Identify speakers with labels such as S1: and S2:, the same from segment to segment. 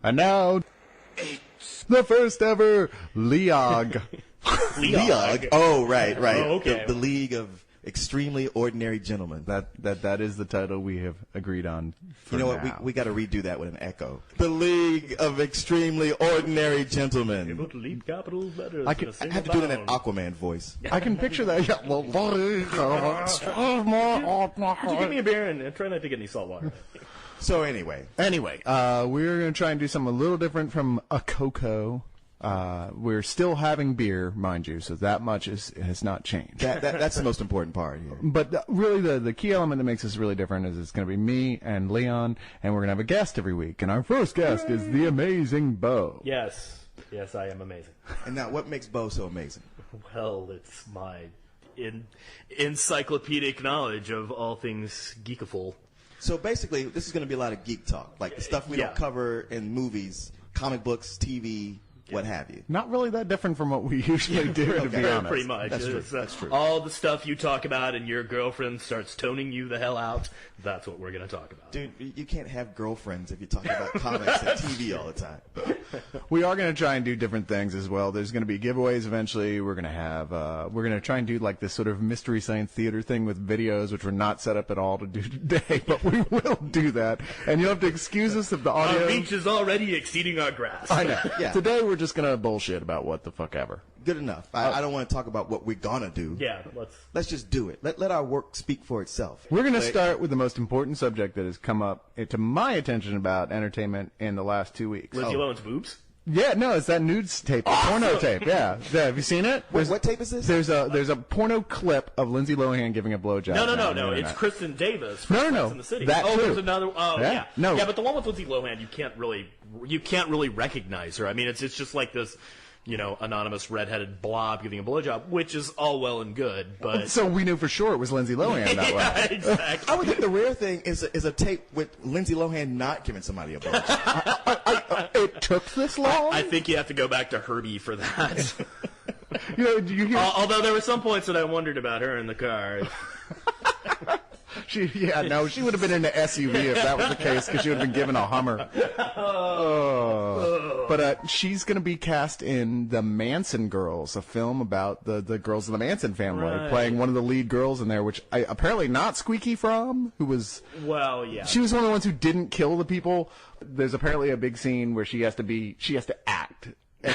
S1: And now, the first ever LEOG.
S2: LEOG? Oh, right.
S3: Oh, okay.
S2: The League of Extremely Ordinary Gentlemen.
S1: That is the title we have agreed on for
S2: You know
S1: now.
S2: what? We got to redo that with an echo. The League of Extremely Ordinary Gentlemen.
S3: Able to lead capital letters.
S1: I
S2: I have to do it in an Aquaman voice.
S1: I can picture that. Yeah.
S3: Could you give me a beer and try not to get any salt water?
S2: So anyway,
S1: we're going to try and do something a little different from a cocoa. We're still having beer, mind you, so that much has not changed.
S2: that's the most important part here.
S1: But really, the key element that makes this really different is it's going to be me and Leon, and we're going to have a guest every week. And our first guest is the amazing Beau.
S3: Yes, I am amazing.
S2: And now, what makes Beau so amazing?
S3: Well, it's my encyclopedic knowledge of all things geekiful.
S2: So basically, this is going to be a lot of geek talk, like the stuff we don't cover in movies, comic books, TV, what have you.
S1: Not really that different from what we usually do, to be honest.
S3: Pretty much.
S2: That's true.
S3: All the stuff you talk about and your girlfriend starts toning you the hell out, that's what we're going to talk about.
S2: Dude, you can't have girlfriends if you're talking about comics and TV all the time.
S1: We are going to try and do different things as well. There's going to be giveaways eventually. We're going to have, we're going to try and do like this sort of mystery science theater thing with videos, which we're not set up at all to do today, but we will do that. And you'll have to excuse us if the audio.
S3: Our reach is already exceeding our grasp.
S1: I know.
S2: Yeah.
S1: Today we're just going to bullshit about what the fuck ever.
S2: Good enough. I don't want to talk about what we're going to do.
S3: Yeah,
S2: Let's just do it. Let our work speak for itself.
S1: We're going to start with the most important subject that has come up to my attention about entertainment in the last 2 weeks.
S3: Lindsay Lohan's boobs?
S1: Yeah, no, it's that nudes tape, the porno tape. Yeah, have you seen it?
S2: What tape is this?
S1: There's a porno clip of Lindsay Lohan giving a blowjob.
S3: No. It's Kristen Davis from Sex and the City.
S1: That too.
S3: There's another. Oh, yeah.
S1: No.
S3: Yeah, but the one with Lindsay Lohan, you can't really recognize her. I mean, it's just like this, anonymous redheaded blob giving a blowjob, which is all well and good, but
S1: So we knew for sure it was Lindsay Lohan that way.
S3: Exactly.
S2: I would think the rare thing is a tape with Lindsay Lohan not giving somebody a blowjob.
S1: It took this long?
S3: I think you have to go back to Herbie for that.
S1: Do you hear?
S3: Although there were some points that I wondered about her in the car.
S1: She would have been in the SUV if that was the case, because she would have been given a Hummer. But she's going to be cast in The Manson Girls, a film about the girls of the Manson family, playing one of the lead girls in there, which apparently not Squeaky Fromm, who was...
S3: Well, yeah.
S1: She was one of the ones who didn't kill the people. There's apparently a big scene where she has to act. And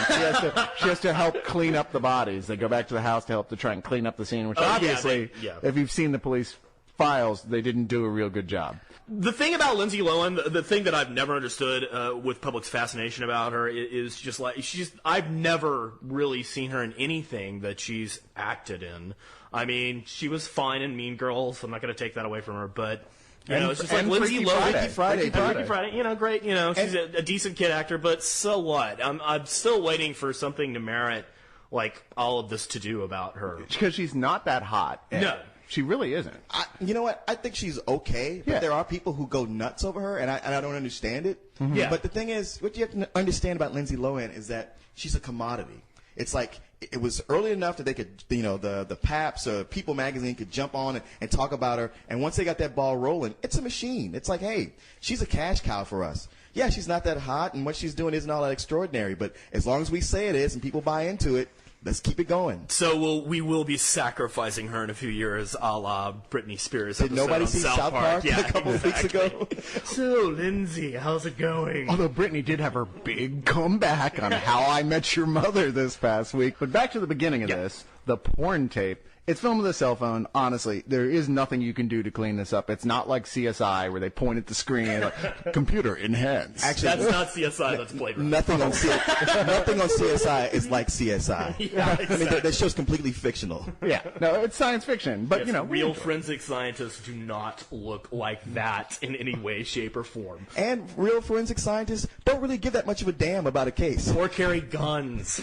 S1: she has to help clean up the bodies. They go back to the house to help to try and clean up the scene, which obviously, if you've seen the police files, they didn't do a real good job.
S3: The thing about Lindsay Lohan, the thing that I've never understood with public's fascination about her is just like I've never really seen her in anything that she's acted in. I mean, she was fine in Mean Girls. I'm not going to take that away from her, but it's just like Lindsay Lohan.
S2: Freaky Friday.
S3: Friday, great. She's a decent kid actor, but so what? I'm still waiting for something to merit like all of this to do about her.
S1: Because she's not that hot.
S3: No.
S1: She really isn't.
S2: You know what? I think she's okay, but there are people who go nuts over her, and I don't understand it.
S1: Mm-hmm.
S3: Yeah.
S2: But the thing is, what you have to understand about Lindsay Lohan is that she's a commodity. It's like it was early enough that they could, the Paps or People magazine could jump on and talk about her, and once they got that ball rolling, it's a machine. It's like, hey, she's a cash cow for us. Yeah, she's not that hot, and what she's doing isn't all that extraordinary, but as long as we say it is and people buy into it, let's keep it going.
S3: So we will be sacrificing her in a few years, a la Britney Spears.
S2: Did nobody see South Park a couple of weeks ago?
S3: So, Lindsay, how's it going?
S1: Although Britney did have her big comeback on How I Met Your Mother this past week. But back to the beginning of this, the porn tape. It's filmed with a cell phone. Honestly, there is nothing you can do to clean this up. It's not like CSI where they point at the screen and like, computer enhance.
S3: Actually, that's not CSI. That's Blade Runner.
S2: Nothing on CSI is like CSI.
S3: Yeah, exactly.
S2: I mean, that show's completely fictional.
S1: Yeah, no, it's science fiction, but
S3: real forensic scientists do not look like that in any way, shape, or form.
S2: And real forensic scientists don't really give that much of a damn about a case.
S3: Or carry guns.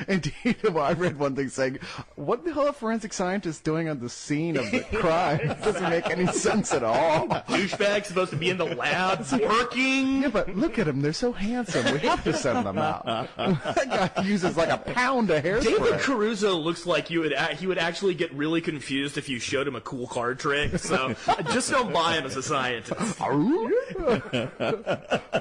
S1: Indeed, well, I read one thing saying, what the hell are forensic scientists doing on the scene of the crime? It doesn't make any sense at all.
S3: Douchebag's supposed to be in the lab working.
S1: Yeah, but look at them. They're so handsome. We have to send them out. That guy uses like a pound of hairspray.
S3: David Caruso looks like he would actually get really confused if you showed him a cool card trick. So just don't buy him as a scientist.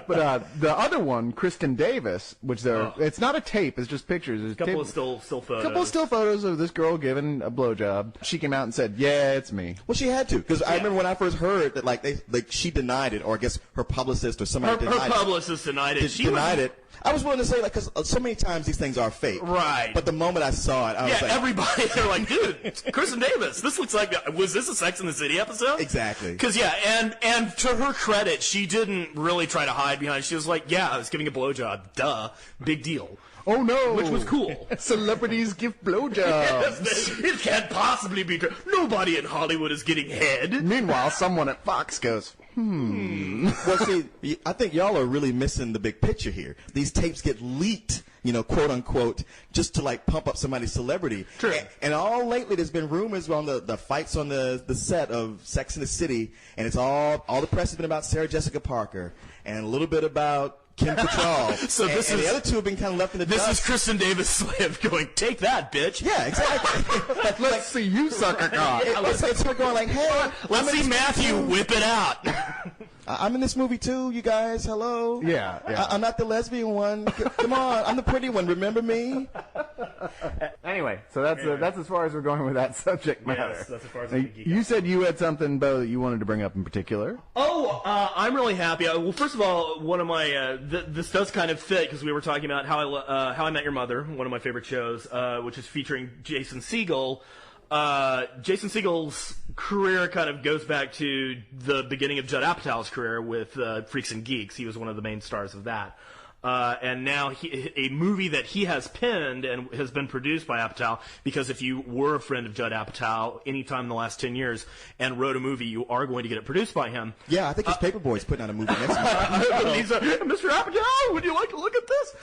S1: But the other one, Kristen Davis, which it's not a tape, it's just pictures. There's
S3: a couple of still photos.
S1: A couple of still photos of this girl giving a blowjob. She came out and said, "Yeah, it's me."
S2: Well, she had to, because I remember when I first heard that she denied it, or I guess her publicist or somebody denied it.
S3: Her publicist denied it.
S2: She denied it. I was willing to say, because so many times these things are fake.
S3: Right.
S2: But the moment I saw it, I was like...
S3: everybody, they're like, dude, it's Kristen Davis. This looks like, was this a Sex and the City episode?
S2: Exactly.
S3: Because, and to her credit, she didn't really try to hide behind it. She was like, yeah, I was giving a blowjob. Duh. Big deal.
S1: Oh, no.
S3: Which was cool.
S1: Celebrities give blowjobs.
S3: Yes, it can't possibly be true. Nobody in Hollywood is getting head.
S1: Meanwhile, someone at Fox goes,
S2: Well, see, I think y'all are really missing the big picture here. These tapes get leaked, quote unquote, just to like pump up somebody's celebrity.
S3: True.
S2: And all lately, there's been rumors on the fights on the set of Sex and the City, and it's all the press has been about Sarah Jessica Parker and a little bit about Kim Cattrall.
S3: So
S2: and the other two have been kind of left in the dust.
S3: This is Kristen Davis way of going, take that, bitch.
S2: Yeah, exactly.
S1: let's see you suck a cock.
S2: It's her going like, hey,
S3: let's see Matthew whip it out.
S2: I'm in this movie too, you guys. Hello.
S1: Yeah.
S2: I'm not the lesbian one. Come on, I'm the pretty one. Remember me?
S1: Anyway, so that's as far as we're going with that subject matter.
S3: Yes, that's as far as I can geek
S1: You
S3: out.
S1: said you had something, Beau, that you wanted to bring up in particular.
S3: I'm really happy. Well, first of all, one of my this does kind of fit because we were talking about How I Met Your Mother, one of my favorite shows, which is featuring Jason Segel. Jason Segel's career kind of goes back to the beginning of Judd Apatow's career with Freaks and Geeks. He was one of the main stars of that. And now a movie that he has penned and has been produced by Apatow, because if you were a friend of Judd Apatow anytime in the last 10 years and wrote a movie, you are going to get it produced by him.
S2: Yeah, I think his Paperboy's putting out a movie next week.
S3: Mr. Apatow, would you like to look at this?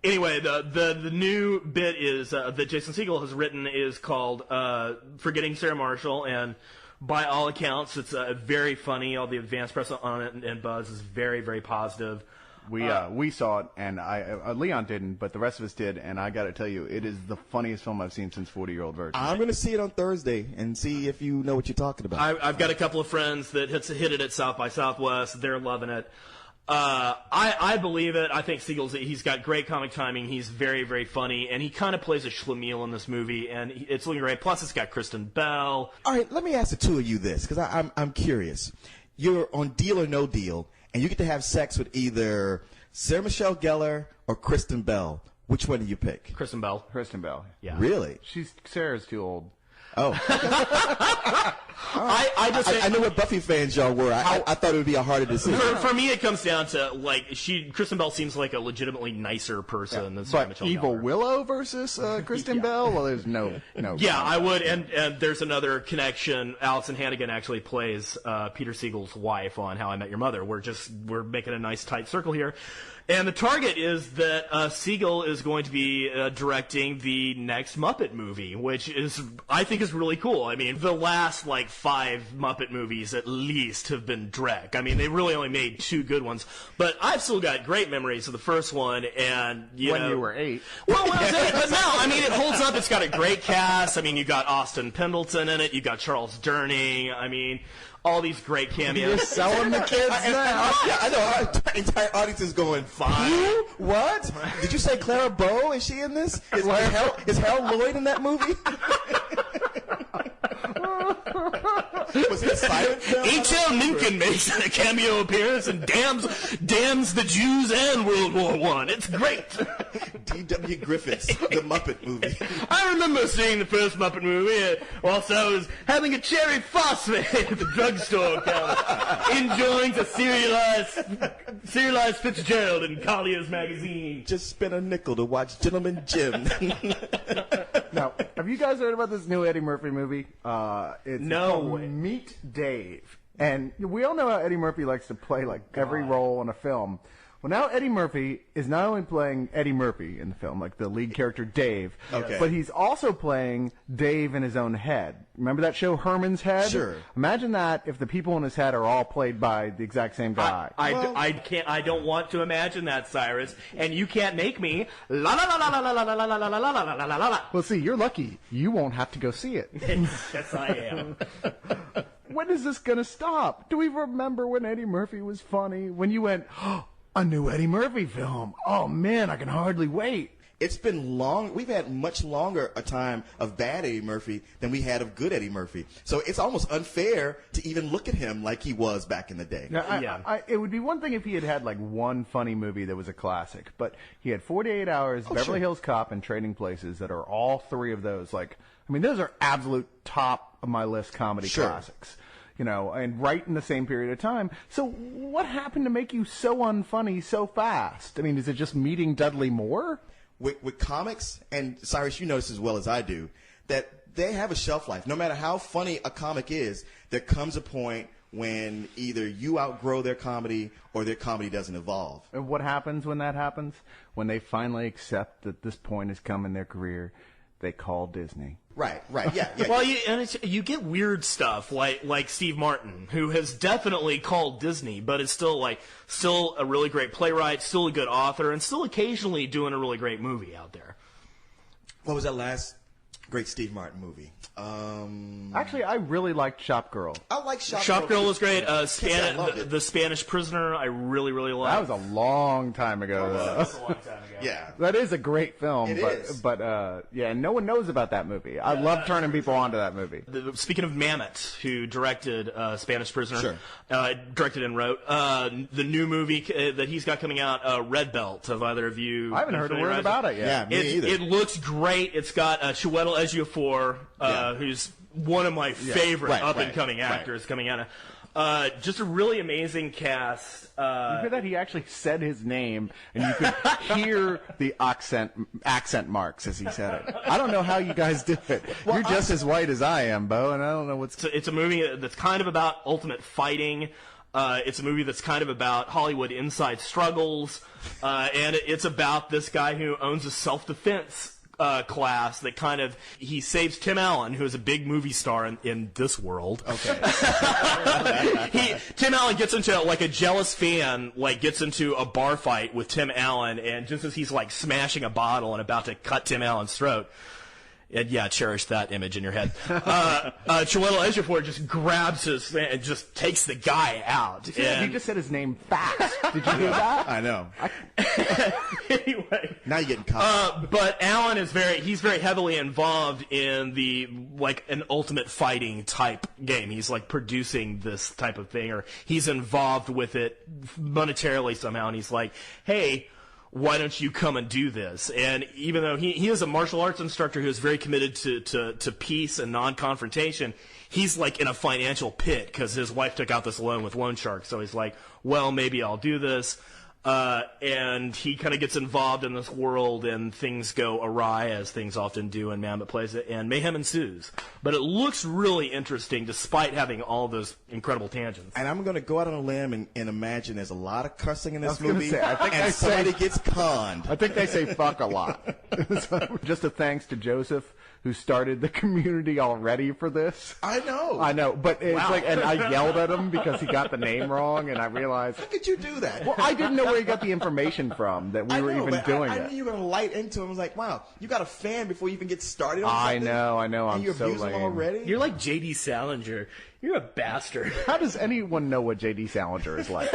S3: Anyway, the new bit is that Jason Segel has written is called Forgetting Sarah Marshall, and by all accounts, it's very funny. All the advance press on it and buzz is very, very positive.
S1: We saw it, and Leon didn't, but the rest of us did, and I got to tell you, it is the funniest film I've seen since 40-Year-Old Virgin.
S2: I'm going to see it on Thursday and see if you know what you're talking about.
S3: I've got a couple of friends that hit it at South by Southwest. They're loving it. I believe it. I think he's got great comic timing. He's very, very funny, and he kind of plays a schlemiel in this movie, and it's looking great. Plus, it's got Kristen Bell.
S2: All right, let me ask the two of you this, because I'm curious. You're on Deal or No Deal, and you get to have sex with either Sarah Michelle Gellar or Kristen Bell. Which one do you pick?
S3: Kristen Bell.
S1: Kristen Bell.
S3: Yeah.
S2: Really?
S1: Sarah's too old.
S2: Oh. I know what Buffy fans y'all were. I thought it would be a harder decision.
S3: For me, it comes down to Kristen Bell seems like a legitimately nicer person than Sarah Michelle
S1: Evil
S3: Gellar.
S1: Willow versus Kristen Bell? Well, there's no.
S3: Yeah, I would, and there's another connection. Allison Hannigan actually plays Peter Segal's wife on How I Met Your Mother. We're making a nice tight circle here. And the target is that Segel is going to be directing the next Muppet movie, which I think is really cool. I mean, the last 5 Muppet movies at least have been dreck. I mean, they really only made 2 good ones, but I've still got great memories of the first one. And
S1: when you were 8,
S3: well, when I was 8, but no, I mean, it holds up. It's got a great cast. I mean, you got Austin Pendleton in it. You got Charles Durning. I mean, all these great cameos.
S1: You're selling the kids now.
S2: Yeah, I know. Our entire audience is going, who? What? Did you say Clara Bow? Is she in this? Is Harold Lloyd in that movie? Was it a silent film?
S3: H.L. Mencken makes a cameo appearance and damns the Jews and World War I. It's great.
S2: D.W. Griffiths, the Muppet movie.
S3: I remember seeing the first Muppet movie whilst I was having a cherry phosphate at the drugstore counter, enjoying the serialized Fitzgerald in Collier's magazine.
S2: Just spent a nickel to watch Gentleman Jim.
S1: Now, have you guys heard about this new Eddie Murphy movie? It's called Meet Dave. And we all know how Eddie Murphy likes to play every role in a film. Well, now Eddie Murphy is not only playing Eddie Murphy in the film, like the lead character Dave, but he's also playing Dave in his own head. Remember that show, Herman's Head?
S2: Sure.
S1: Imagine that if the people in his head are all played by the exact same guy.
S3: I don't want to imagine that, Cyrus, and you can't make me la la la la la la la la la la la la la la la.
S1: Well, see, you're lucky. You won't have to go see it.
S3: Yes, I am.
S1: When is this going to stop? Do we remember when Eddie Murphy was funny? When you went, oh, a new Eddie Murphy film. Oh, man, I can hardly wait.
S2: It's been long. We've had much longer a time of bad Eddie Murphy than we had of good Eddie Murphy. So it's almost unfair to even look at him like he was back in the day.
S1: Now, it would be one thing if he had like one funny movie that was a classic, but he had 48 Hours, Beverly Hills Cop, and Trading Places that are all three of those. Like, I mean, those are absolute top of my list comedy classics. You know, and right in the same period of time. So what happened to make you so unfunny so fast? I mean, is it just meeting Dudley Moore?
S2: With comics, and Cyrus, you know this as well as I do, that they have a shelf life. No matter how funny a comic is, there comes a point when either you outgrow their comedy or their comedy doesn't evolve.
S1: And what happens when that happens? When they finally accept that this point has come in their career, they call Disney.
S2: Right, yeah.
S3: Well, you get weird stuff like Steve Martin, who has definitely called Disney, but is still a really great playwright, still a good author, and still occasionally doing a really great movie out there.
S2: What was that last great Steve Martin movie?
S1: Actually, I really liked Shop Girl.
S2: I like Shop Girl.
S3: Shop Girl was great. The Spanish Prisoner, I really liked.
S1: That was a long time ago.
S3: That was a long time ago.
S2: Yeah.
S1: That is a great film.
S2: It is.
S1: But no one knows about that movie. I love turning people onto that movie.
S3: Speaking of Mamet, who directed Spanish Prisoner, directed and wrote the new movie that he's got coming out, Red Belt. Have either of you?
S1: I haven't heard a word about it
S2: Yeah,
S1: yet.
S2: me either.
S3: It looks great. It's got Chiwetel Ejiofor, who's one of my favorite up-and-coming actors coming out of. Just a really amazing cast.
S1: You hear that? He actually said his name, and you could hear the accent marks as he said it. I don't know how you guys did it. Well, you're just as white as I am, Beau, and I don't know what's...
S3: It's a movie that's kind of about ultimate fighting. It's a movie that's kind of about Hollywood inside struggles, and it's about this guy who owns a self-defense class that he saves Tim Allen, who is a big movie star in this world.
S2: Okay.
S3: Tim Allen gets into, a jealous fan, gets into a bar fight with Tim Allen, and just as he's, smashing a bottle and about to cut Tim Allen's throat, and cherish that image in your head. Chiwetel Ejiofor just grabs his and just takes the guy out.
S1: He just said his name fast. Did you hear that?
S2: I know.
S3: Anyway,
S2: now you're getting caught.
S3: But Alan is he's very heavily involved in the an ultimate fighting type game. He's producing this type of thing, or he's involved with it monetarily somehow. And he's like, hey, why don't you come and do this? And even though he is a martial arts instructor who is very committed to peace and non-confrontation, he's in a financial pit because his wife took out this loan with loan sharks. So he's like, well, maybe I'll do this. And he kind of gets involved in this world, and things go awry, as things often do in Mamet Plays It, and mayhem ensues. But it looks really interesting, despite having all those incredible tangents.
S2: And I'm going to go out on a limb and imagine there's a lot of cussing in this movie,
S1: and
S2: somebody gets conned.
S1: I think they say fuck a lot. So, just a thanks to Joseph, who started the community already for this.
S2: I know.
S1: But it's and I yelled at him because he got the name wrong, and I realized...
S2: How could you do that?
S1: Well, I didn't know where he got the information from that we were even doing it.
S2: I knew you were going to light into him. I was like, wow, you got a fan before you even get started on
S1: I
S2: something?
S1: know.
S2: And
S1: I'm
S2: you're
S1: so
S2: abusing
S1: lame.
S2: him already?
S3: You're like J.D. Salinger. You're a bastard.
S1: How does anyone know what J.D. Salinger is like?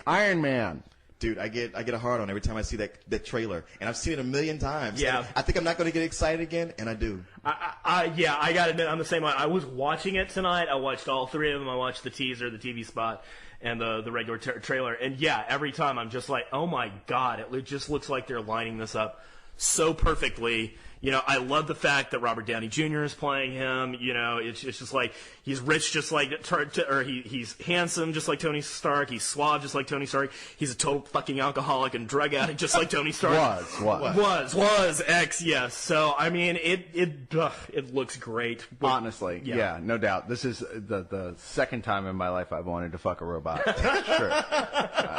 S1: Iron Man.
S2: Dude, I get a hard on every time I see that trailer, and I've seen it a million times.
S3: Yeah,
S2: I think I'm not going to get excited again, and I do.
S3: I got to admit, I'm the same way. I was watching it tonight. I watched all three of them. I watched the teaser, the TV spot, and the regular trailer. And every time I'm just like, oh my god, it just looks like they're lining this up so perfectly. I love the fact that Robert Downey Jr. is playing him. It's just like he's rich, just like, or he's handsome, just like Tony Stark. He's suave, just like Tony Stark. He's a total fucking alcoholic and drug addict, just like Tony Stark. Was yes. So I mean, it looks great.
S1: Honestly, yeah, no doubt. This is the second time in my life I've wanted to fuck a robot. Sure.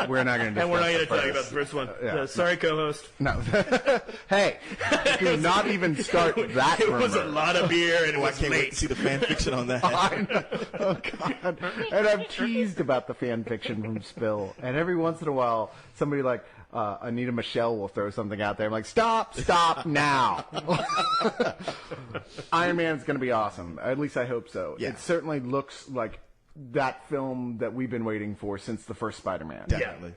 S1: We're not going to.
S3: And we're not going to tell you about the first one. Sorry, co-host.
S1: No. Hey, do not even start that.
S3: It was a lot of beer, and it was
S2: I can't wait to see the fan fiction on that.
S1: I know. Oh God! And I've teased about the fan fiction from Spill, and every once in a while, somebody like Anita Michelle will throw something out there. I'm like, stop now. Iron Man's going to be awesome. At least I hope so.
S2: Yeah.
S1: It certainly looks like that film that we've been waiting for since the first Spider-Man.
S2: Definitely.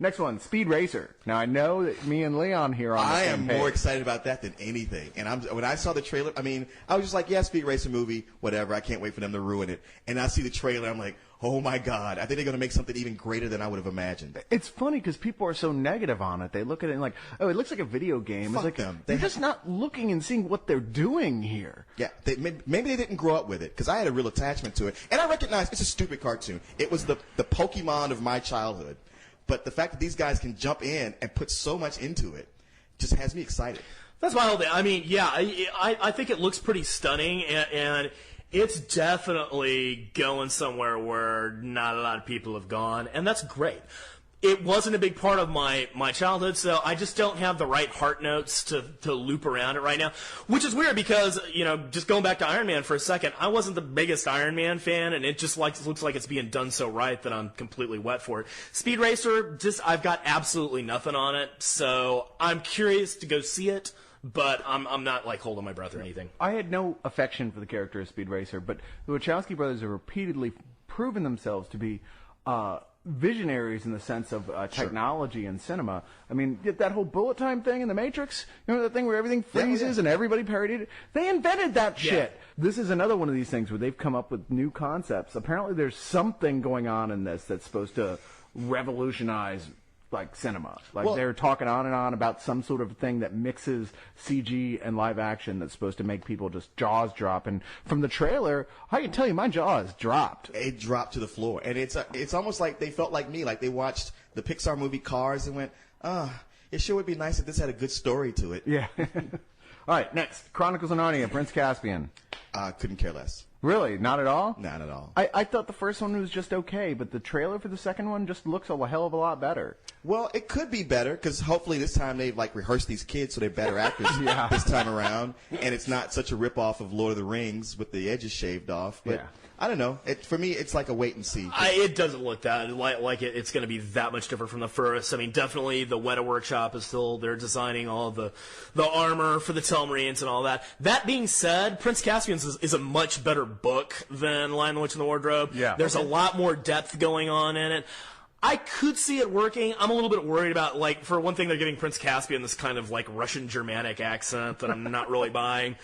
S1: Next one, Speed Racer. Now, I know that me and Leon here on the
S2: I
S1: same
S2: am
S1: page.
S2: more excited about that than anything. And when I saw the trailer, I mean, I was just like, yeah, Speed Racer movie, whatever. I can't wait for them to ruin it. And I see the trailer, I'm like, oh my God, I think they're going to make something even greater than I would have imagined.
S1: It's funny because people are so negative on it. They look at it and like, oh, it looks like a video game.
S2: Fuck
S1: it's like,
S2: them.
S1: They're just not looking and seeing what they're doing here.
S2: Yeah, maybe they didn't grow up with it, because I had a real attachment to it. And I recognize it's a stupid cartoon. It was the Pokemon of my childhood. But the fact that these guys can jump in and put so much into it just has me excited.
S3: That's my whole thing. I mean, yeah, I think it looks pretty stunning, and it's definitely going somewhere where not a lot of people have gone, and that's great. It wasn't a big part of my childhood, so I just don't have the right heart notes to loop around it right now, which is weird because, just going back to Iron Man for a second, I wasn't the biggest Iron Man fan, and it just looks like it's being done so right that I'm completely wet for it. Speed Racer, I've got absolutely nothing on it, so I'm curious to go see it, but I'm not like holding my breath or anything.
S1: I had no affection for the character of Speed Racer, but the Wachowski brothers have repeatedly proven themselves to be visionaries in the sense of technology and cinema. I mean, that whole bullet time thing in The Matrix, that thing where everything freezes and everybody parodied it? They invented that shit. This is another one of these things where they've come up with new concepts. Apparently there's something going on in this that's supposed to revolutionize cinema. They're talking on and on about some sort of thing that mixes CG and live action that's supposed to make people just jaws drop. And from the trailer, I can tell you my jaws dropped.
S2: It dropped to the floor. And it's almost like they felt like me, like they watched the Pixar movie Cars and went, it sure would be nice if this had a good story to it.
S1: Yeah. All right, next. Chronicles of Narnia, Prince Caspian.
S2: Couldn't care less.
S1: Really? Not at all?
S2: Not at all.
S1: I thought the first one was just okay, but the trailer for the second one just looks a hell of a lot better.
S2: Well, it could be better, because hopefully this time they've rehearsed these kids so they're better actors this time around, and it's not such a rip-off of Lord of the Rings with the edges shaved off. But I don't know. For me, it's like a wait and see.
S3: It doesn't look that like it's going to be that much different from the first. I mean, definitely the Weta Workshop is still, they're designing all of the armor for the Telmarines and all that. That being said, Prince Caspian is a much better book than Lion, the Witch, and the Wardrobe.
S1: Yeah.
S3: There's a lot more depth going on in it. I could see it working. I'm a little bit worried about, for one thing, they're giving Prince Caspian this kind of, Russian Germanic accent that I'm not really buying.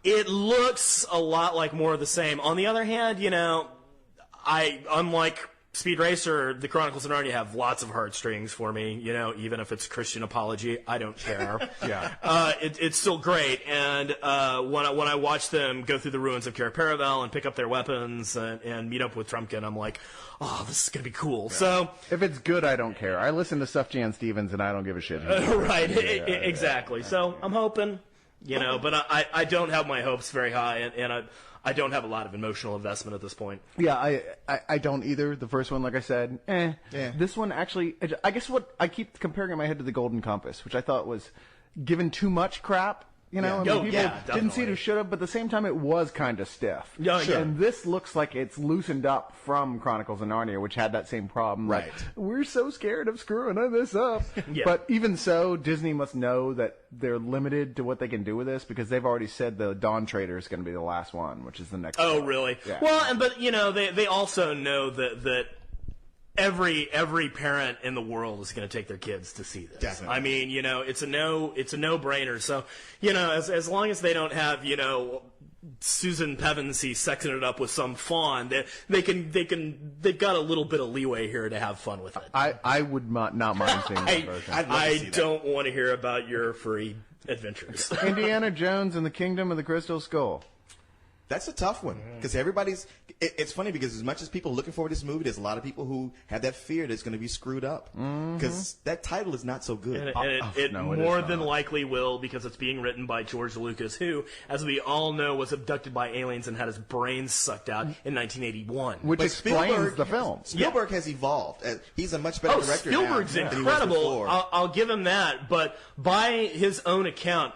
S3: It looks a lot like more of the same. On the other hand, unlike Speed Racer, the Chronicles of Narnia have lots of heartstrings for me, even if it's Christian apology, I don't care. It's still great. And when I watch them go through the ruins of Cair Paravel and pick up their weapons and meet up with Trumpkin, I'm like, oh, this is going to be cool. Yeah. So
S1: if it's good, I don't care. I listen to stuff Jan Stevens, and I don't give a shit.
S3: Right, exactly. So I'm hoping, but I don't have my hopes very high, and I don't have a lot of emotional investment at this point.
S1: Yeah, I don't either. The first one, like I said, Yeah. This one, actually, I guess what I keep comparing in my head to the Golden Compass, which I thought was given too much crap. People didn't see it who should have, but at the same time, it was kind of stiff.
S3: Yeah, sure.
S1: And this looks like it's loosened up from Chronicles of Narnia, which had that same problem.
S2: Right.
S1: We're so scared of screwing this up.
S3: Yeah.
S1: But even so, Disney must know that they're limited to what they can do with this, because they've already said the Dawn Trader is going to be the last one, which is the next one.
S3: Oh, really?
S1: Yeah.
S3: Well, but they also know that every parent in the world is going to take their kids to see this.
S2: Definitely.
S3: I mean, it's a no-brainer. So, as long as they don't have, Susan Pevensey sexing it up with some fawn, they've got a little bit of leeway here to have fun with it.
S1: I would not mind seeing that version.
S3: I don't want to hear about your furry adventures.
S1: Indiana Jones and the Kingdom of the Crystal Skull.
S2: That's a tough one because everybody's. It's funny because as much as people are looking forward to this movie, there's a lot of people who have that fear that it's going to be screwed up because that title is not so good.
S3: And it more than likely will because it's being written by George Lucas, who, as we all know, was abducted by aliens and had his brains sucked out in 1981.
S1: Which explains the film.
S2: Spielberg has evolved. He's a much better director now.
S3: Spielberg's incredible. I'll give him that. But by his own account,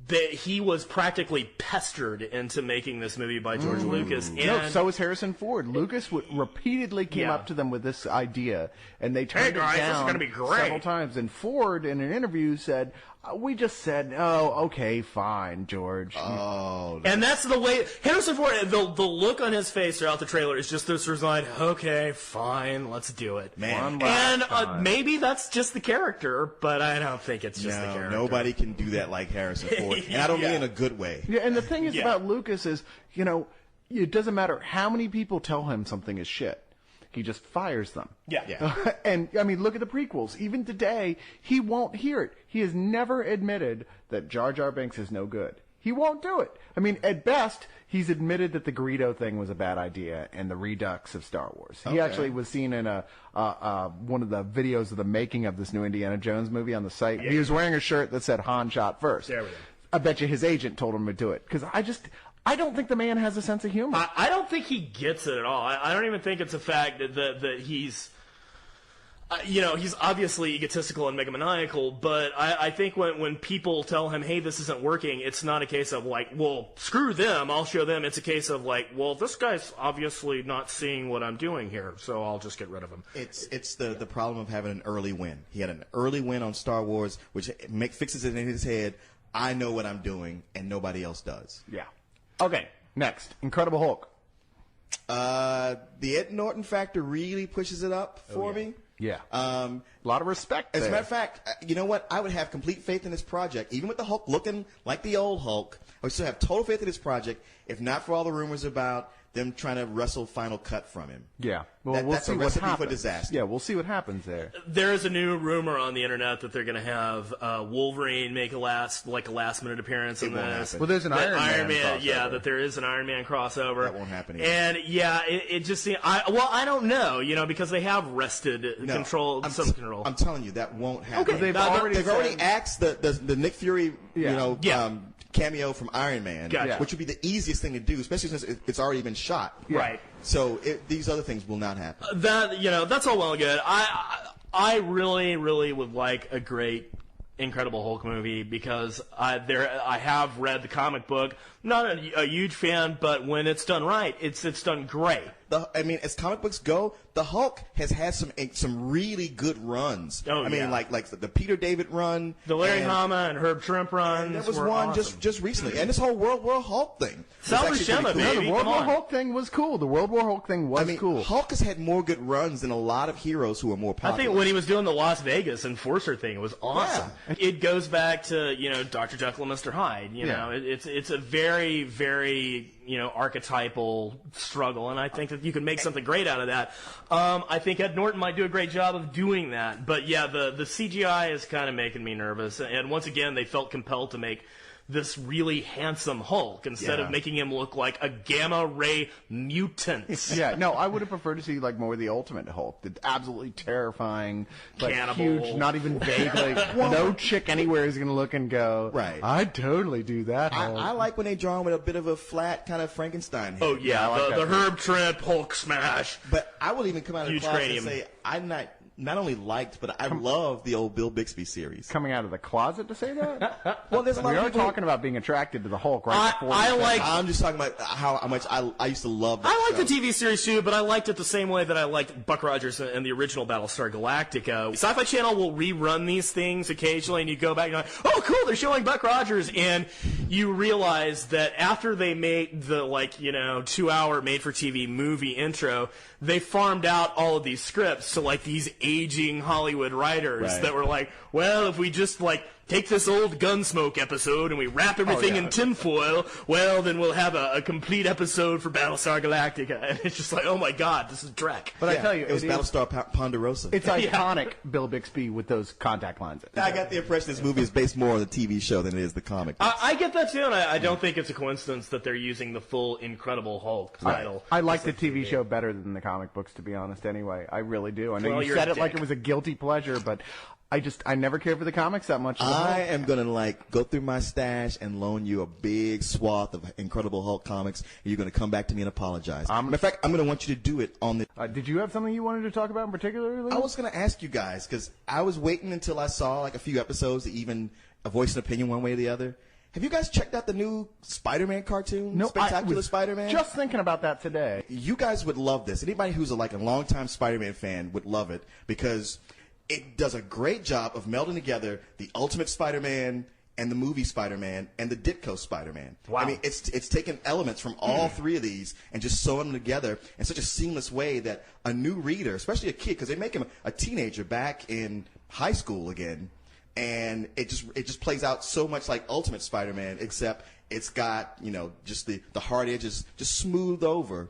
S3: that he was practically pestered into making this movie by George Lucas. And
S1: no, so was Harrison Ford. Lucas repeatedly came up to them with this idea, and they turned it down
S3: this is gonna be great.
S1: several times. And Ford, in an interview, said, "We just said, oh, okay, fine, George."
S2: Oh,
S3: and that's the way Harrison Ford. The look on his face throughout the trailer is just this resigned. Okay, fine, let's do it,
S2: man.
S3: And maybe that's just the character, but I don't think it's just the character.
S2: Nobody can do that like Harrison Ford, and I don't mean in a good way.
S1: Yeah, and the thing is about Lucas is, it doesn't matter how many people tell him something is shit. He just fires them.
S3: Yeah.
S1: And, I mean, look at the prequels. Even today, he won't hear it. He has never admitted that Jar Jar Binks is no good. He won't do it. I mean, at best, he's admitted that the Greedo thing was a bad idea and the Redux of Star Wars. He actually was seen in one of the videos of the making of this new Indiana Jones movie on the site. Yeah. He was wearing a shirt that said Han shot first.
S3: There we go.
S1: I bet you his agent told him to do it. Because I don't think the man has a sense of humor.
S3: I don't think he gets it at all. I don't even think it's a fact that he's, he's obviously egotistical and megalomaniacal, but I think when people tell him, hey, this isn't working, it's not a case of like, well, screw them, I'll show them. It's a case of like, well, this guy's obviously not seeing what I'm doing here, so I'll just get rid of him.
S2: It's the problem of having an early win. He had an early win on Star Wars, which fixes it in his head. I know what I'm doing, and nobody else does.
S1: Yeah. Okay, next. Incredible Hulk.
S2: The Ed Norton factor really pushes it up for me.
S1: Yeah. A lot of respect
S2: As
S1: there.
S2: a matter of fact, you know what? I would have complete faith in this project. Even with the Hulk looking like the old Hulk, I would still have total faith in this project, if not for all the rumors about them trying to wrestle Final Cut from him.
S1: Yeah. Well, we'll
S2: that's
S1: see
S2: a
S1: what
S2: recipe
S1: happens.
S2: for disaster.
S1: Yeah, we'll see what happens there.
S3: There is a new rumor on the internet that they're going to have Wolverine make a last minute appearance in this.
S1: Well, there's an Iron Man crossover.
S3: Yeah, that there is an Iron Man crossover.
S2: That won't happen either.
S3: And it just seems. I don't know, because they have wrested control.
S2: I'm telling you, that won't happen.
S1: Okay, they've
S2: already axed the Nick Fury,
S1: Yeah.
S2: cameo from Iron Man,
S3: Gotcha.
S2: which would be the easiest thing to do, especially since it's already been shot.
S3: Right.
S2: So these other things will not happen.
S3: That's all well and good. I really, really would like a great Incredible Hulk movie because I have read the comic book. Not a huge fan, but when it's done right, it's done great.
S2: As comic books go, the Hulk has had some really good runs. Like the Peter David run,
S3: the Larry Hama and Herb Trimp runs.
S2: There was one
S3: awesome.
S2: just recently, and this whole World War Hulk thing.
S3: Sal Buscema, baby.
S1: No, the World War Hulk thing was cool. The World War Hulk thing was cool.
S2: Hulk has had more good runs than a lot of heroes who are more popular.
S3: I think when he was doing the Las Vegas Enforcer thing, it was awesome. Yeah. It goes back to Dr. Jekyll and Mr. Hyde. It's a very, very archetypal struggle, and I think that you can make something great out of that. I think Ed Norton might do a great job of doing that, but yeah, the CGI is kind of making me nervous. And once again, they felt compelled to make this really handsome Hulk instead of making him look like a gamma ray mutant.
S1: Yeah, no, I would have preferred to see more of the Ultimate Hulk, the absolutely terrifying,
S3: cannibal,
S1: huge, not even vaguely, no chick anywhere is going to look and go,
S2: right.
S1: I'd totally do that.
S2: I like when they draw him with a bit of a flat kind of Frankenstein head.
S3: Oh yeah, the Herb Trimp Hulk smash.
S2: But I will even come out of the closet
S3: cranium.
S2: and say I'm not only liked, but I love the old Bill Bixby series.
S1: Coming out of the closet to say that?
S2: Well, there's a lot
S1: we
S2: of
S1: are
S2: people
S1: talking about being attracted to the Hulk right before.
S2: I'm just talking about how much I used to love that
S3: I liked
S2: show.
S3: the TV series too, but I liked it the same way that I liked Buck Rogers and the original Battlestar Galactica. Sci-Fi Channel will rerun these things occasionally, and you go back and you're like, oh, cool, they're showing Buck Rogers, and you realize that after they made the 2-hour made-for-TV movie intro, they farmed out all of these scripts to these aging Hollywood writers that were like, well, if we just take this old Gunsmoke episode and we wrap everything in tinfoil, well, then we'll have a complete episode for Battlestar Galactica. And it's just like, oh my God, this is Drek.
S1: But I tell you,
S2: it was Battlestar Ponderosa.
S1: It's iconic, Bill Bixby with those contact lenses.
S2: I got the impression this movie is based more on the TV show than it is the comic books.
S3: I get that too, and I don't think it's a coincidence that they're using the full Incredible Hulk title.
S1: I like the TV show better than the comic books, to be honest, anyway. I really do. I know you
S3: you're
S1: said
S3: a
S1: it like
S3: dick.
S1: it was a guilty pleasure, but I never cared for the comics that much.
S2: I am going to go through my stash and loan you a big swath of Incredible Hulk comics, and you're going to come back to me and apologize. In fact, I'm going to want you to do it on the...
S1: Did you have something you wanted to talk about in particular?
S2: I was going to ask you guys, because I was waiting until I saw a few episodes to even voice an opinion one way or the other. Have you guys checked out the new Spider-Man cartoon?
S1: No,
S2: Spectacular Spider-Man?
S1: Just thinking about that today.
S2: You guys would love this. Anybody who's a longtime Spider-Man fan would love it, because it does a great job of melding together the Ultimate Spider-Man and the movie Spider-Man and the Ditko Spider-Man.
S3: Wow.
S2: I mean, it's taken elements from all three of these and just sewing them together in such a seamless way that a new reader, especially a kid, because they make him a teenager back in high school again, and it just plays out so much like Ultimate Spider-Man, except it's got just the hard edges just smoothed over.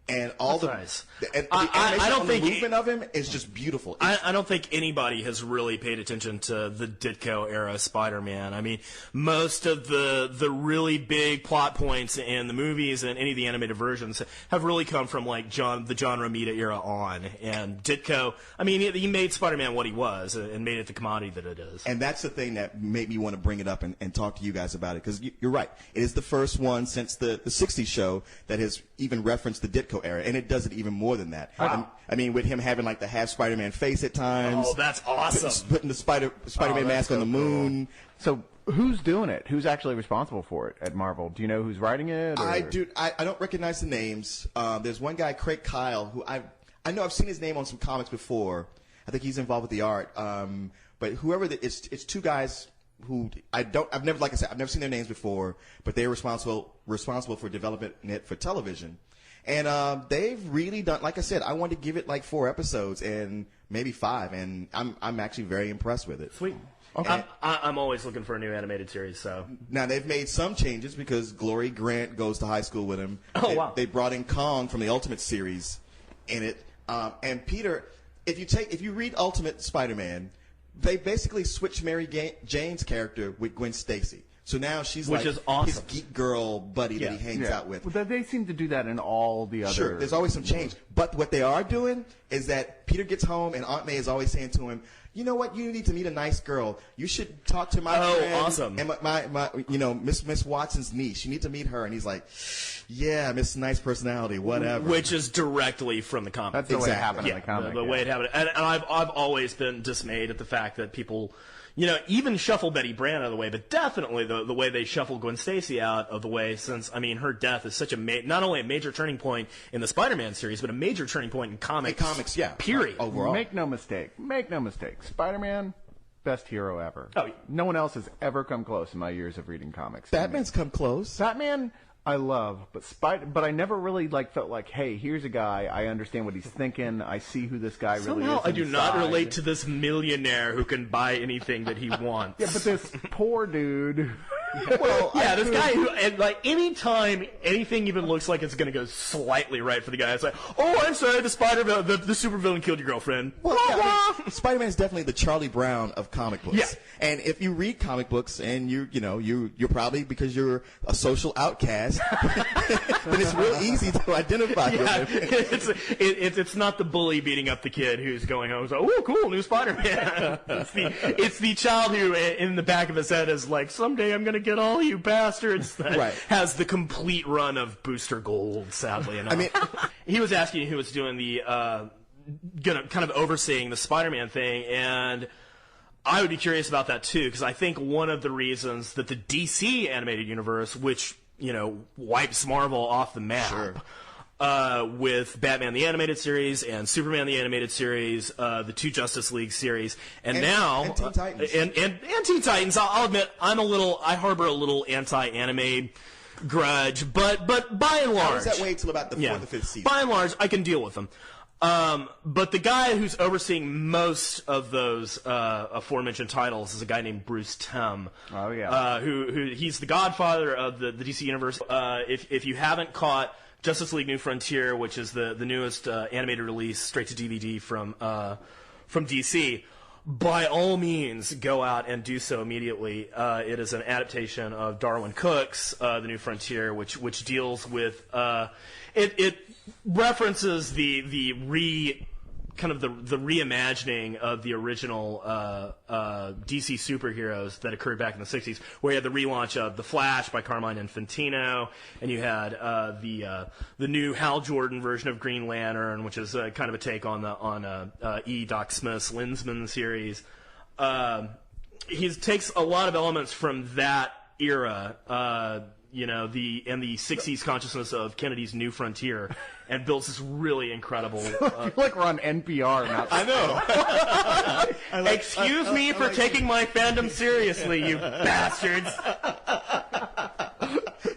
S2: And all
S3: That's nice.
S2: the animation on the movement of him is just beautiful.
S3: I don't think anybody has really paid attention to the Ditko era Spider-Man. I mean, most of the really big plot points in the movies and any of the animated versions have really come from the John Romita era on. And Ditko, I mean, he made Spider-Man what he was and made it the commodity that it is.
S2: And that's the thing that made me want to bring it up and talk to you guys about it, because you're right. It is the first one since the 60s show that has even referenced the Ditko era, and it does it even more than that.
S3: Wow.
S2: I mean, with him having the half Spider-Man face at times.
S3: Oh, that's awesome.
S2: Putting the Spider-Man mask on the moon.
S1: So who's doing it? Who's actually responsible for it at Marvel? Do you know who's writing it? Or?
S2: I don't recognize the names. There's one guy, Craig Kyle, who I know I've seen his name on some comics before. I think he's involved with the art. But whoever it's two guys who I've never seen their names before, but they're responsible for developing it for television. And they've really done, like I said, I wanted to give it 4 episodes and maybe 5, and I'm actually very impressed with it.
S3: Sweet. Okay. I'm always looking for a new animated series. So
S2: now they've made some changes because Glory Grant goes to high school with him.
S3: Oh, wow.
S2: They brought in Kong from the Ultimate series in it, and Peter. If you read Ultimate Spider-Man, they basically switched Mary Jane's character with Gwen Stacy. So now she's
S3: Which is awesome.
S2: His geek girl buddy that he hangs out with.
S1: Well, they seem to do that in all the other...
S2: Sure, there's always some change. But what they are doing is that Peter gets home and Aunt May is always saying to him, you know what, you need to meet a nice girl. You should talk to my friend.
S3: Awesome.
S2: And my Miss Watson's niece. You need to meet her. And he's like, yeah, Miss Nice Personality, whatever.
S3: Which is directly from the comic.
S1: That's the way it happened in the comic.
S3: The way it happened. And I've always been dismayed at the fact that people... even shuffle Betty Brant out of the way, but definitely the way they shuffle Gwen Stacy out of the way, since, her death is such a not only a major turning point in the Spider-Man series, but a major turning point in comics.
S2: In comics, yeah.
S3: Period.
S2: Overall.
S1: Make no mistake. Spider-Man, best hero ever.
S3: Oh, yeah.
S1: No one else has ever come close in my years of reading comics.
S2: Batman's come close.
S1: Batman, I love, but I never really felt like, hey, here's a guy. I understand what he's thinking. I see who this guy really is.
S3: Somehow I do not
S1: inside.
S3: relate to this millionaire who can buy anything that he wants.
S1: Yeah, but this poor dude.
S3: Well, yeah, this guy who, and anytime anything even looks like it's going to go slightly right for the guy, it's like, oh, I'm sorry, the supervillain killed your girlfriend.
S2: Well, Spider-Man is definitely the Charlie Brown of comic books.
S3: Yeah.
S2: And if you read comic books and you're probably, because you're a social outcast, then it's real easy to identify with him.
S3: It's not the bully beating up the kid who's going home. So, oh, cool, new Spider-Man. it's the child who, in the back of his head, is like, someday I'm going to get all you bastards. That
S2: Right.
S3: has the complete run of Booster Gold, sadly enough. He was asking who was doing the, kind of overseeing the Spider-Man thing, and I would be curious about that too, because I think one of the reasons that the DC animated universe, which, wipes Marvel off the map,
S2: Sure.
S3: With Batman the Animated Series and Superman the Animated Series, the 2 Justice League series, and now
S2: and Teen Titans.
S3: and Teen Titans. I'll admit I harbor a little anti-anime grudge, but by and large,
S2: I was that way until about the 4th or 5th season.
S3: by and large, I can deal with them. But the guy who's overseeing most of those aforementioned titles is a guy named Bruce Timm.
S1: Oh yeah.
S3: Who he's the godfather of the DC universe. If you haven't caught Justice League New Frontier, which is the newest animated release straight to DVD from DC, by all means go out and do so immediately. It is an adaptation of Darwin Cook's The New Frontier, which deals with it references the reimagining of the original DC superheroes that occurred back in the 60s, where you had the relaunch of The Flash by Carmine Infantino, and you had the new Hal Jordan version of Green Lantern, which is kind of a take on Doc Smith's Linsman series. He takes a lot of elements from that era, the 60s consciousness of Kennedy's New Frontier, and builds this really incredible.
S1: I feel like we're on NPR now.
S2: I know.
S3: Excuse me for taking my fandom seriously, you bastards.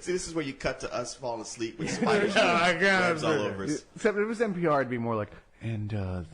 S2: See, this is where you cut to us falling asleep with Spider-Man all over us.
S1: Except if it was NPR, it'd be more like, and